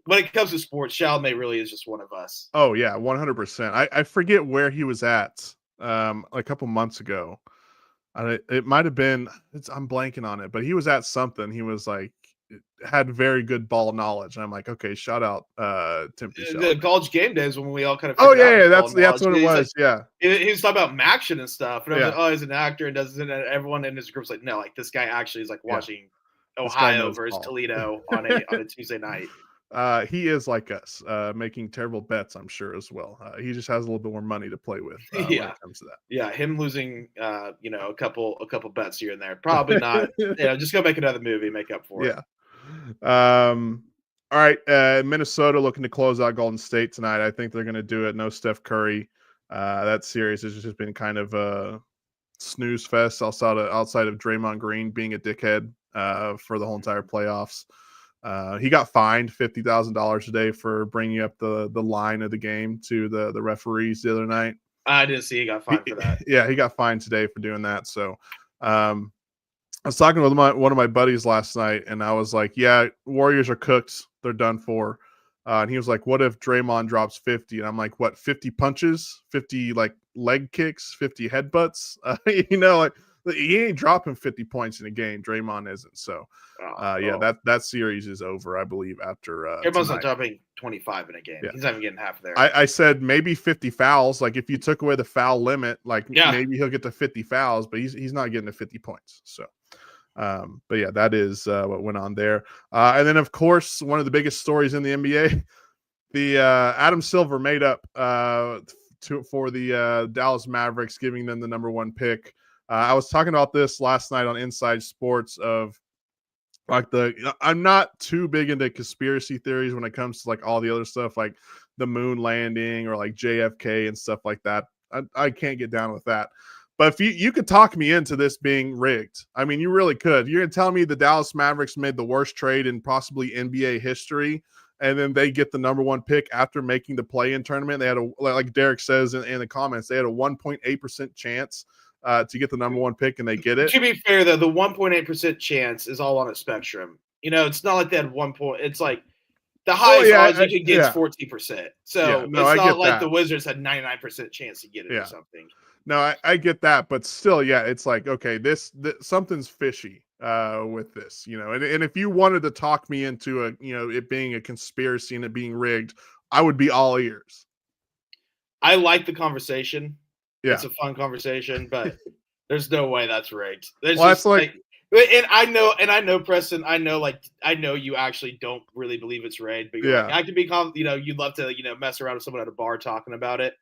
When it comes to sports, Chalamet really is just one of us.
Oh yeah, 100%. I forget where he was at a couple months ago. It might have been, I'm blanking on it, but he was at something. He was like, had very good ball knowledge. And I'm like, okay, shout out Timothy Chalamet.
The College Game Days when we all kind of
that's what it was.
Like, he was talking about action and stuff, and I was like, oh, he's an actor, and doesn't everyone in his group's like, no, like this guy actually is like watching Ohio versus Toledo on a Tuesday night.
He is like us, making terrible bets, I'm sure, as well. He just has a little bit more money to play with when it comes to that.
Yeah, him losing, a couple bets here and there, probably not. Just go make another movie, make up for it.
Yeah. All right. Minnesota looking to close out Golden State tonight. I think they're going to do it. No Steph Curry. That series has just been kind of a snooze fest outside of Draymond Green being a dickhead for the whole entire playoffs. He got fined $50,000 a day for bringing up the line of the game to the referees the other night.
I didn't see he got fined for that.
Yeah, he got fined today for doing that. So I was talking with one of my buddies last night, and I was like, yeah, Warriors are cooked. They're done for. And he was like, what if Draymond drops 50? And I'm like, what, 50 punches, 50 like leg kicks, 50 headbutts? He ain't dropping 50 points in a game. Draymond isn't. So, that series is over, I believe, after
Draymond's not dropping 25 in a game. Yeah. He's not even getting half there.
I said maybe 50 fouls. Like if you took away the foul limit, maybe he'll get to 50 fouls, but he's not getting to 50 points. So, but yeah, that is what went on there. And then, of course, one of the biggest stories in the NBA, the Adam Silver made up for the Dallas Mavericks, giving them the number one pick. I was talking about this last night on Inside Sports of like I'm not too big into conspiracy theories when it comes to like all the other stuff like the moon landing or like JFK and stuff like that. I can't get down with that. But if you could talk me into this being rigged, I mean, you really could. You're going to tell me the Dallas Mavericks made the worst trade in possibly NBA history, and then they get the number one pick after making the play-in tournament. They had like Derek says in the comments, they had a 1.8% chance to get the number one pick, and they get it.
To be fair, though, the 1.8% chance is all on a spectrum. It's not like they had 1 point. It's like the highest odds you could get is 14%. So it's not like the Wizards had 99% chance to get it or something.
No, I get that, but still, it's like, okay, this something's fishy with this, and if you wanted to talk me into it being a conspiracy and it being rigged, I would be all ears.
I like the conversation. Yeah. It's a fun conversation, but there's no way that's rigged. That's like and I know Preston, I know you actually don't really believe it's rigged, but you're like, I could be you'd love to, mess around with someone at a bar talking about it.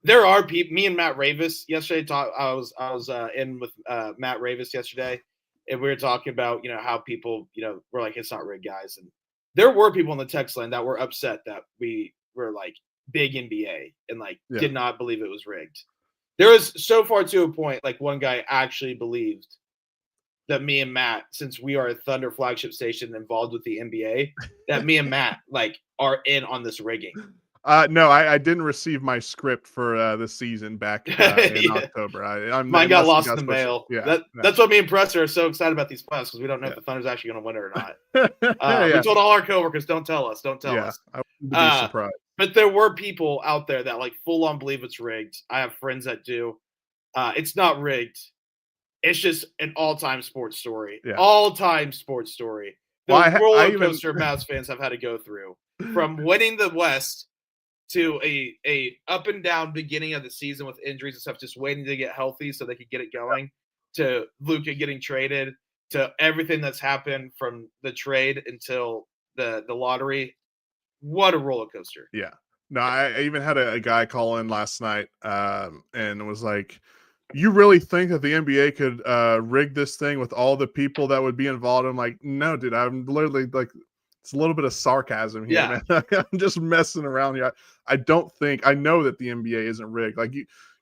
There are people. Me and Matt Ravis yesterday. I was in with Matt Ravis yesterday, and we were talking about how people were like, it's not rigged, guys. And there were people in the text line that were upset that we were like big NBA and did not believe it was rigged. There was so far to a point, one guy actually believed that me and Matt, since we are a Thunder flagship station involved with the NBA, that me and Matt are in on this rigging.
No, I didn't receive my script for this season back in October.
Mine got lost in the mail.
Yeah,
that's what me and Presser are so excited about these playoffs because we don't know if the Thunder's actually going to win it or not. We told all our coworkers, "Don't tell us, don't tell us."
I wouldn't be surprised.
But there were people out there that full on believe it's rigged. I have friends that do. It's not rigged. It's just an all-time sports story. Yeah. All-time sports story. The roller coaster Mavs fans have had to go through from winning the West to a up and down beginning of the season with injuries and stuff, just waiting to get healthy so they could get it going, to Luka getting traded, to everything that's happened from the trade until the lottery. What a roller coaster.
Yeah. No, I even had a guy call in last night and was like, you really think that the NBA could rig this thing with all the people that would be involved? I'm like, no, dude, I'm literally it's a little bit of sarcasm here, man. I'm just messing around here. I know that the NBA isn't rigged.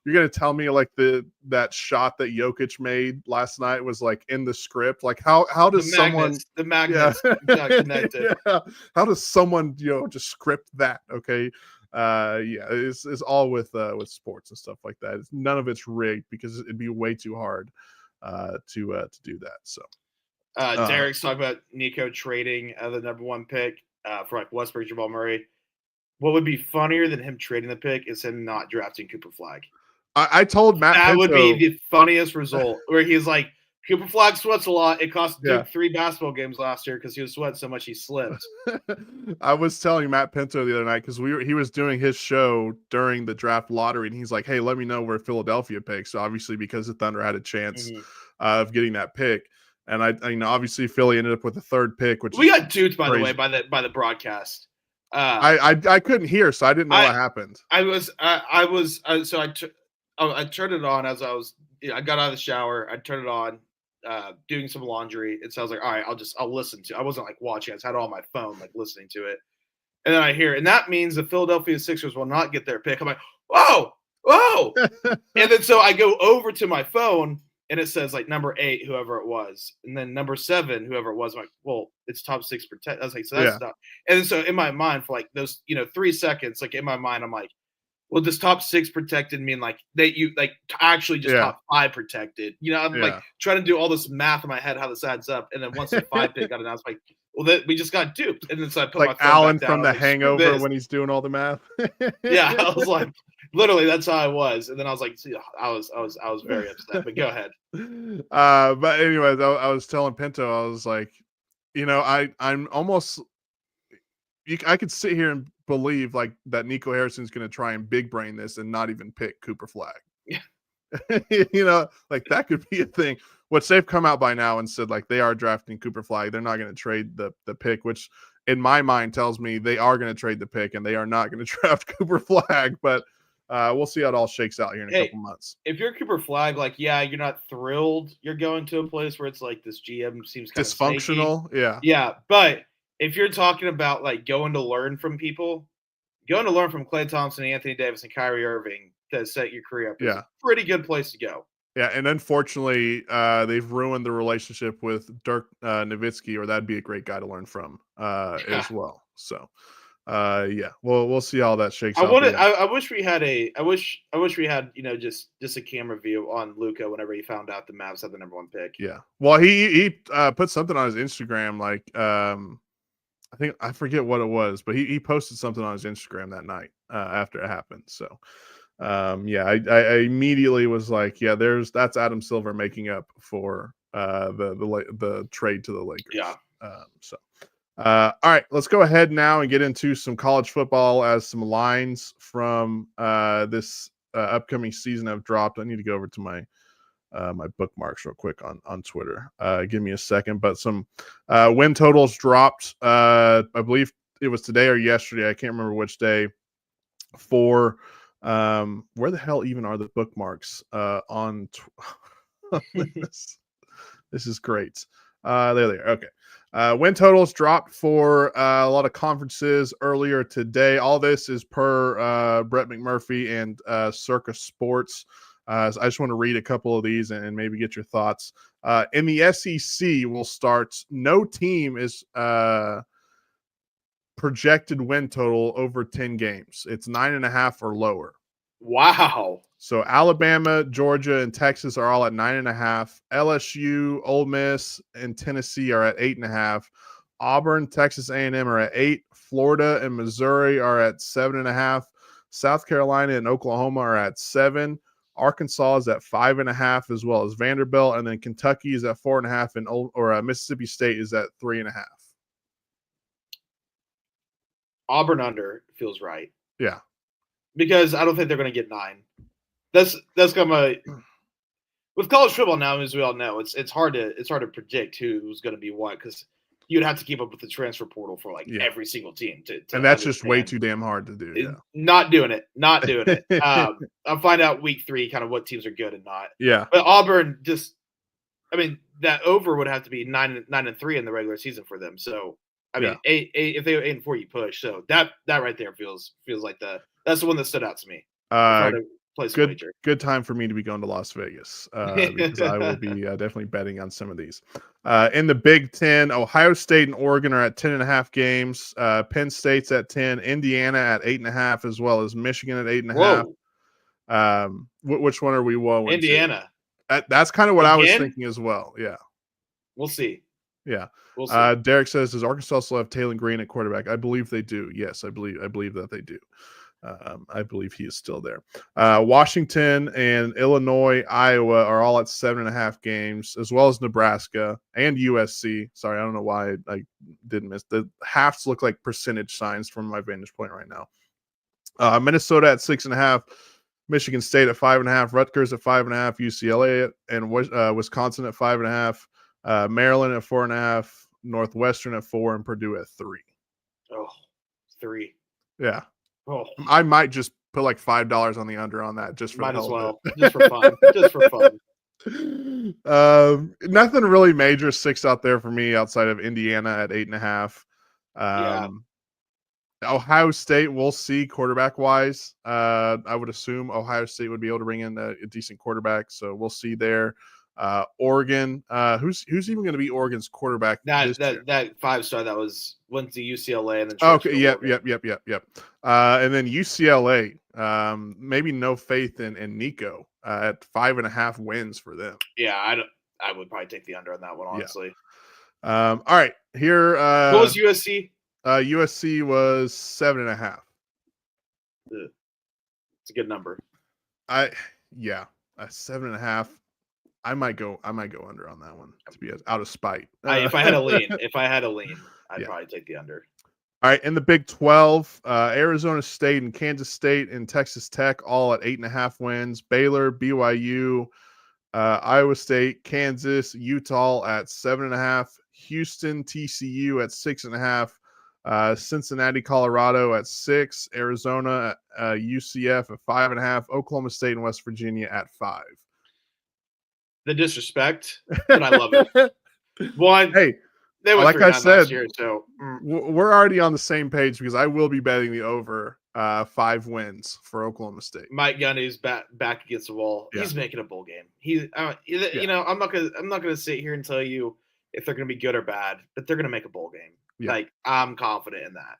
You're gonna tell me that shot that Jokic made last night was in the script? How does
the magnets got connected?
Yeah. How does someone just script that? Okay. It's all with sports and stuff like that. None of it's rigged because it'd be way too hard to do that. So
Derek's talking about Nico trading the number 1 pick for Westbrook, Jamal Murray. What would be funnier than him trading the pick is him not drafting Cooper Flag.
I told Matt
that would be the funniest result, where he's like, Cooper Flag sweats a lot. It cost Duke 3 basketball games last year because he was sweating so much he slipped.
I was telling Matt Pinto the other night because he was doing his show during the draft lottery, and he's like, "Hey, let me know where Philadelphia picks." So obviously, because the Thunder had a chance of getting that pick, and I obviously Philly ended up with the 3rd pick, which
we got duped by the way by the broadcast.
I couldn't hear, so I didn't know what happened.
I turned it on as I got out of the shower. I turned it on, doing some laundry. And so I was like, all right, I'll listen to it. I wasn't watching. I had it on my phone, listening to it. And then I hear, and that means the Philadelphia Sixers will not get their pick. I'm like, whoa. And then so I go over to my phone and it says number 8, whoever it was. And then number 7, whoever it was. I'm like, well, it's top 6 protect. I was like, so that's not. And then so in my mind for those, 3 seconds, in my mind, I'm like, well, does top 6 protected mean actually just top 5 protected? I'm trying to do all this math in my head how this adds up, and then once the 5 pick got announced, well, we just got duped, and then so I put my phone
Alan
back down,
from The Hangover when he's doing all the math.
Yeah, I was like, literally, that's how I was, and then I was like, I was very upset. But go ahead.
But anyways, I was telling Pinto, I was like, I'm almost. I could sit here and believe that Nico Harrison's going to try and big brain this and not even pick Cooper Flag.
Yeah.
That could be a thing. What they've come out by now and said they are drafting Cooper Flag. They're not going to trade the pick, which in my mind tells me they are going to trade the pick and they are not going to draft Cooper Flag. But we'll see how it all shakes out here in a couple months.
If you're Cooper Flag, you're not thrilled you're going to a place where it's this GM seems kind
dysfunctional.
Of yeah, but if you're talking about going to learn from people, going to learn from Klay Thompson, Anthony Davis, and Kyrie Irving to set your career up is a pretty good place to go.
Yeah, and unfortunately, they've ruined the relationship with Dirk Nowitzki, or that'd be a great guy to learn from as well. So, we'll see how that shakes out.
I wish we had just a camera view on Luka whenever he found out the Mavs had the number 1 pick.
Yeah, well, he put something on his Instagram I think I forget what it was, but he posted something on his Instagram that night after it happened. So, I immediately was like, that's Adam Silver making up for the trade to the Lakers.
Yeah.
All right, let's go ahead now and get into some college football as some lines from this upcoming season have dropped. I need to go over to my bookmarks real quick on Twitter. Give me a second, but some win totals dropped. I believe it was today or yesterday. I can't remember which day. For where the hell even are the bookmarks on this is great. There they are. Okay. Win totals dropped for a lot of conferences earlier today. All this is per Brett McMurphy and Circa Sports. So I just want to read a couple of these and maybe get your thoughts. In the SEC, we'll start. No team is projected win total over 10 games. It's 9.5 or lower.
Wow.
So Alabama, Georgia, and Texas are all at 9.5. LSU, Ole Miss, and Tennessee are at 8.5. Auburn, Texas A&M are at 8. Florida and Missouri are at 7.5. South Carolina and Oklahoma are at 7. Arkansas is at 5.5, as well as Vanderbilt, and then Kentucky is at 4.5, and Mississippi State is at 3.5.
Auburn under feels right.
Yeah,
because I don't think they're going to get 9. That's gonna with college football now, as we all know, it's hard to predict who's going to be what, because you'd have to keep up with the transfer portal for every single team to
and that's just way too damn hard to do. Yeah.
Not doing it. I'll find out week 3 kind of what teams are good and not.
Yeah,
but Auburn that over would have to be 9-3 in the regular season for them. So I mean, 8 if they were 8-4, you push. So that right there feels like that's the one that stood out to me.
Good time for me to be going to Las Vegas because I will be definitely betting on some of these. In the Big Ten, Ohio State and Oregon are at 10.5 games. Penn State's at 10. Indiana at 8.5, as well as Michigan at 8.5. Which one are we woeing
Indiana.
That's kind of what I was thinking as well. Yeah,
we'll see.
Yeah. We'll see. Derek says, does Arkansas still have Taylor Green at quarterback? I believe they do. Yes, I believe that they do. I believe he is still there. Washington and Illinois, Iowa are all at 7.5 games, as well as Nebraska and USC. Sorry, I don't know why I didn't miss. The halves look like percentage signs from my vantage point right now. Minnesota at 6.5. Michigan State at 5.5. Rutgers at 5.5. UCLA and Wisconsin at 5.5. Maryland at 4.5. Northwestern at 4, and Purdue at 3.
Oh, 3.
Yeah.
Oh,
I might just put like $5 on the under on that just for
might as well, just for fun, just for fun.
Nothing really major sticks out there for me outside of Indiana at 8.5. Ohio State, we'll see quarterback wise. I would assume Ohio State would be able to bring in a decent quarterback, so we'll see there. Oregon, who's even going to be Oregon's quarterback?
That 5-star that went to UCLA and then
okay, yep. And then UCLA, maybe no faith in Nico at 5.5 wins for them.
Yeah, I would probably take the under on that one, honestly.
Yeah. All right, here.
What was USC?
USC was 7.5.
It's a good number.
7.5. I might go under on that one to be out of spite.
If I had a lean, I'd probably take the under.
All right, in the Big 12, Arizona State and Kansas State and Texas Tech all at 8.5 wins. Baylor, BYU, Iowa State, Kansas, Utah at 7.5. Houston, TCU at 6.5. Cincinnati, Colorado at 6. Arizona, UCF at 5.5. Oklahoma State and West Virginia at 5.
The disrespect, but I love it.
Hey,
they were
like I said,
last year, so
we're already on the same page because I will be betting the over 5 wins for Oklahoma State.
Mike Gundy's back against the wall. Yeah. He's making a bowl game. You know, I'm not gonna sit here and tell you if they're gonna be good or bad, but they're gonna make a bowl game. Yeah. Like, I'm confident in that.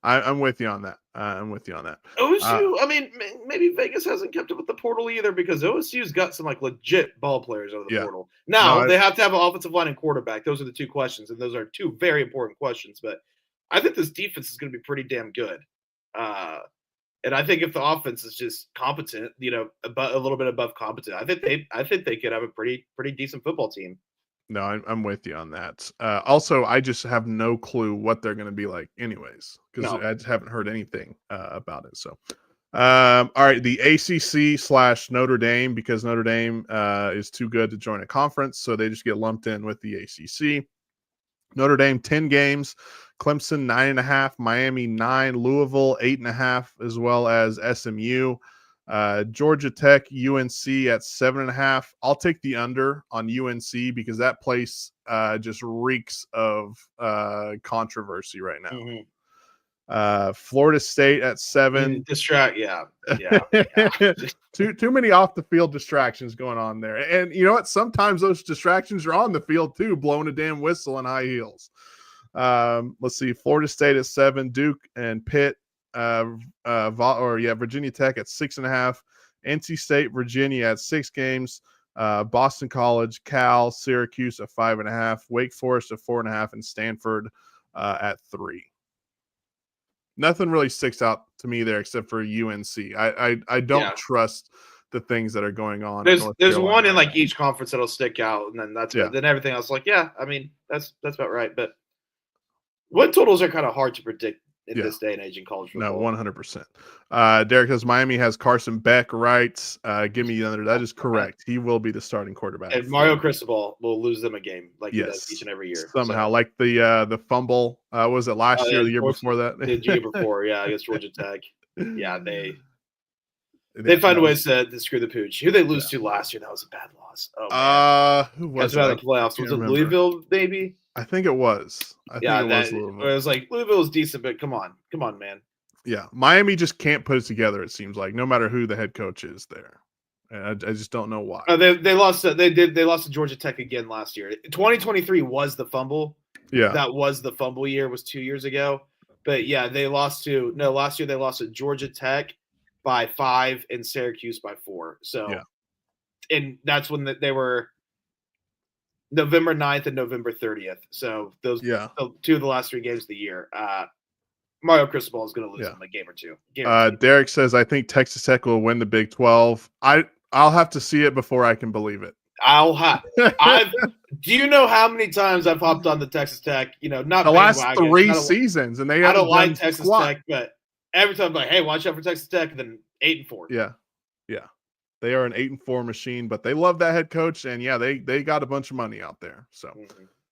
I'm with you on that.
OSU, I mean, maybe Vegas hasn't kept up with the portal either, because OSU's got some legit ball players over the portal. Now, they have to have an offensive line and quarterback. Those are the 2 questions, and those are 2 very important questions. But I think this defense is going to be pretty damn good. And I think if the offense is just competent, a little bit above competent, I think they could have a pretty decent football team.
No, I'm with you on that. Also, I just have no clue what they're going to be like anyways, because I just haven't heard anything about it. So, all right, the ACC / Notre Dame, because Notre Dame is too good to join a conference, so they just get lumped in with the ACC. Notre Dame, 10 games. Clemson, 9.5. Miami, 9. Louisville, 8.5, as well as SMU. Georgia Tech, UNC at 7.5. I'll take the under on UNC because that place just reeks of controversy right now.
Mm-hmm.
Florida State at 7.
Yeah.
Too many off the field distractions going on there. And you know what? Sometimes those distractions are on the field too, blowing a damn whistle in high heels. Let's see. Florida State at 7. Duke and Pitt. Virginia Tech at 6.5. NC State, Virginia at 6 games. Boston College, Cal, Syracuse at 5.5. Wake Forest at 4.5, and Stanford at 3. Nothing really sticks out to me there except for UNC. I don't trust the things that are going on.
There's one in like each conference that'll stick out, and then then everything else. Like, I mean, that's about right. But win totals are kind of hard to predict in this day and age in college football.
No, 100%. Derek says Miami has Carson Beck, right? Give me the under. That is correct. He will be the starting quarterback.
And Mario Cristobal will lose them a game like he does each and every year.
Somehow, like the fumble. Was it last year or the year before that?
The year before, against Georgia Tech. Yeah, they find ways to screw the pooch. Who they lose to last year? That was a bad loss. Oh, man.
Who was
it? The playoffs. Was it Louisville, maybe?
I think it was. I think it was Louisville.
It was like Louisville was decent, but come on, man.
Yeah, Miami just can't put it together. It seems like no matter who the head coach is there, and I just don't know why.
They lost. They lost to Georgia Tech again last year. 2023 was the fumble.
Yeah,
that was the fumble year. Was 2 years ago. But they lost to last year they lost to Georgia Tech by 5 and Syracuse by 4. So, and that's when they were November 9th and November 30th. So those 2 of the last 3 games of the year. Mario Cristobal is going to lose them a game or two.
Derek says, I think Texas Tech will win the Big 12. I'll have to see it before I can believe it.
Do you know how many times I've hopped on the Texas Tech? Not
the last 3 seasons, and I
don't like Texas Tech, but every time I'm like, hey, watch out for Texas Tech, and then 8-4.
Yeah. They are an 8-4 machine, but they love that head coach, and they got a bunch of money out there. So,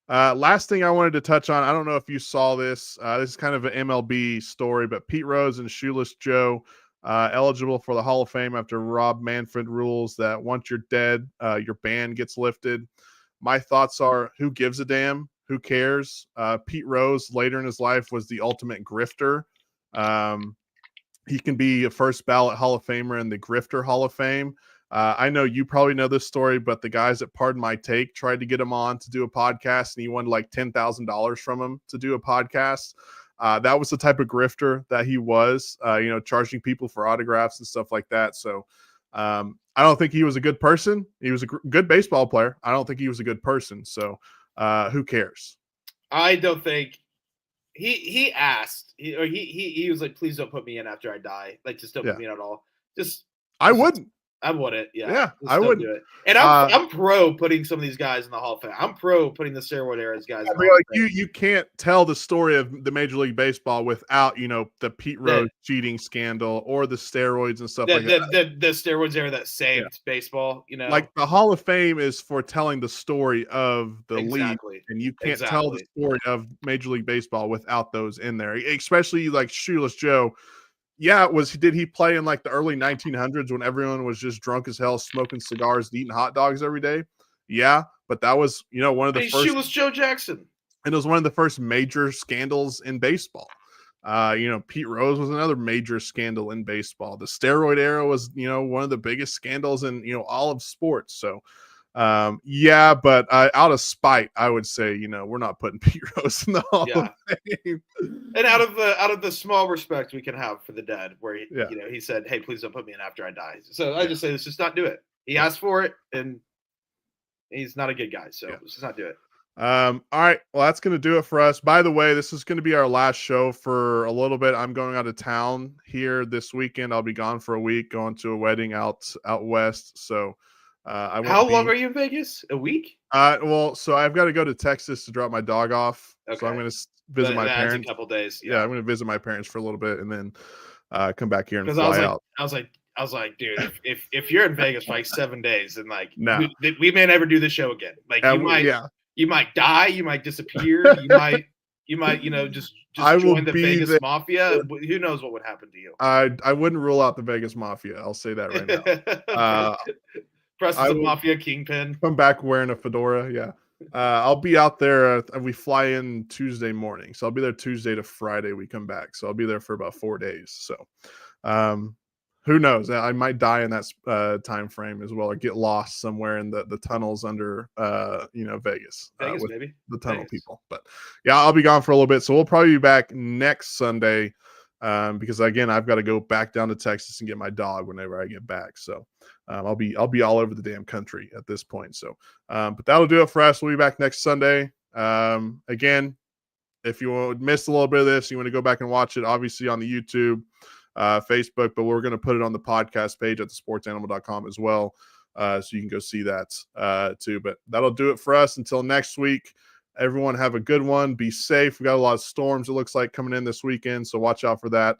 last thing I wanted to touch on, I don't know if you saw this. This is kind of an MLB story, but Pete Rose and Shoeless Joe eligible for the Hall of Fame after Rob Manfred rules that once you're dead, your ban gets lifted. My thoughts are, who gives a damn? Who cares? Pete Rose later in his life was the ultimate grifter. He can be a first ballot Hall of Famer in the Grifter Hall of Fame. I know you probably know this story, but the guys at Pardon My Take tried to get him on to do a podcast, and he won like $10,000 from him to do a podcast. That was the type of grifter that he was, charging people for autographs and stuff like that. So I don't think he was a good person. He was a good baseball player. I don't think he was a good person. So who cares?
I don't think he asked, he was like, please don't put me in after I die. Like, just don't put me in at all.
I wouldn't.
I wouldn't.
Yeah, I wouldn't
do it. And I'm pro putting some of these guys in the Hall of Fame. I'm pro putting the steroid eras guys. In the Hall of Fame.
You can't tell the story of the Major League Baseball without the Pete Rose cheating scandal or the steroids and stuff like that.
The steroids era that saved baseball.
Like the Hall of Fame is for telling the story of the league, and you can't tell the story of Major League Baseball without those in there. Especially like Shoeless Joe. Yeah, did he play in like the early 1900s when everyone was just drunk as hell, smoking cigars, and eating hot dogs every day? Yeah, but that was, one of the first.
Shoeless Joe Jackson.
And it was one of the first major scandals in baseball. Pete Rose was another major scandal in baseball. The steroid era was, one of the biggest scandals in, all of sports. So, but out of spite, I would say, we're not putting Pete Rose in the Hall of Fame.
And out of the small respect we can have for the dead, where he said, "Hey, please don't put me in after I die." So I just say, let's just not do it. He asked for it, and he's not a good guy, so let's just not do it.
All right, well, that's going to do it for us. By the way, this is going to be our last show for a little bit. I'm going out of town here this weekend. I'll be gone for a week, going to a wedding out west. So.
How long are you in Vegas? A week?
So I've got to go to Texas to drop my dog off. Okay. So I'm going to visit my parents.
A couple days.
Yeah, I'm going to visit my parents for a little bit and then come back here and fly out.
I was like, dude, if you're in Vegas for like 7 days, and like, we may never do the show again. Like, you might die, you might disappear, you You might, just join the Vegas Mafia. Who knows what would happen to you?
I wouldn't rule out the Vegas Mafia. I'll say that right now.
Preston's a Mafia kingpin.
Come back wearing a fedora. Yeah. I'll be out there. We fly in Tuesday morning, so I'll be there Tuesday to Friday. We come back, so I'll be there for about 4 days. So, who knows? I might die in that time frame as well, or get lost somewhere in the tunnels under, Vegas.
Vegas,
with
maybe
the tunnel people. But yeah, I'll be gone for a little bit, so we'll probably be back next Sunday. Because again, I've got to go back down to Texas and get my dog whenever I get back. So I'll be all over the damn country at this point. So, but that'll do it for us. We'll be back next Sunday. Again, if you missed a little bit of this, you want to go back and watch it, obviously on the YouTube, Facebook, but we're going to put it on the podcast page at thesportsanimal.com as well. So you can go see that too. But that'll do it for us until next week. Everyone have a good one. Be safe. We got a lot of storms, it looks like, coming in this weekend, so watch out for that.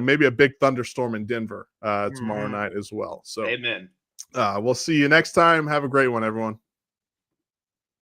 Maybe a big thunderstorm in Denver tomorrow night as well. So,
amen.
We'll see you next time. Have a great one, everyone.